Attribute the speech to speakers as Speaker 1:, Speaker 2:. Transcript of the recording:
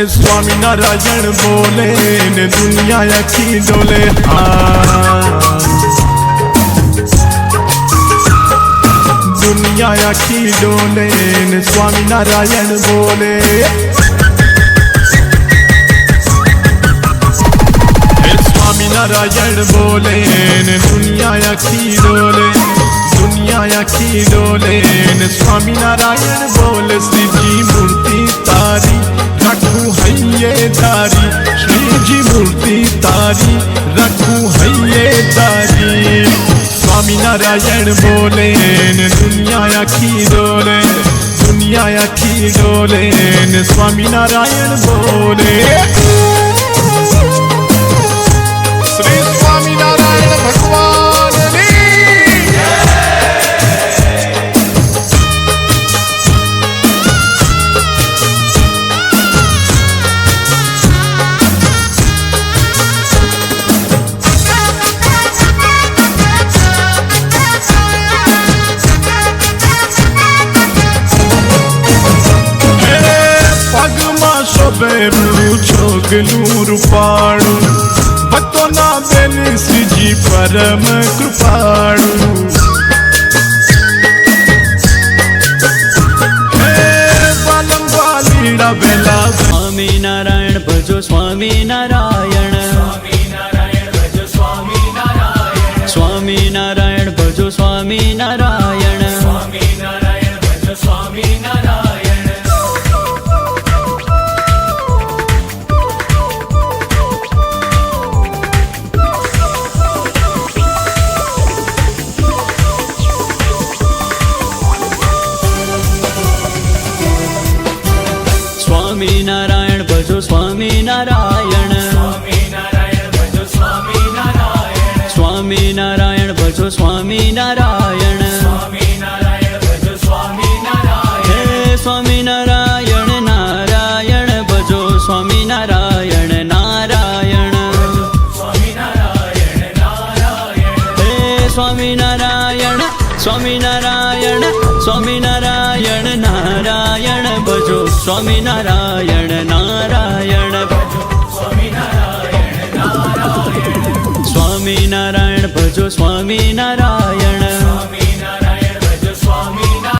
Speaker 1: स्वामीनारायण बोले ने दुनिया आखी डोले। हाँ दुनिया आखी डोले ने स्वामीनारायण बोले। स्वामीनारायण बोले ने दुनिया आखी डोले। दुनिया आखी डोले ने स्वामीनारायण बोले। श्री जी मूर्ति तारी रखू हैये तारी। श्री जी मूर्ति तारी रखू हैये तारी। स्वामीनारायण बोले ने दुनिया आखी डोले। दुनिया आखी डोले ने स्वामीनारायण बोले। श्री स्वामीनारायण भगवान ने बेरू छोगलू रूपाणु भक्तो ना बेन श्रीजी परम कृपाणु। बालम बालीड़ा बेला
Speaker 2: स्वामीनारायण भजो स्वामीनारायण। स्वामीनारायण भजो स्वामीनारायण। स्वामीनारायण भजो स्वामीनारायण। स्वामीनारायण भजो स्वामीनारायण। हे स्वामीनारायण नारायण भजो स्वामीनारायण नारायण। हे स्वामीनारायण स्वामीनारायण स्वामीनारायण नारायण भजो स्वामीनारायण नारायण। स्वामीनारायण भजो स्वामीनारायण।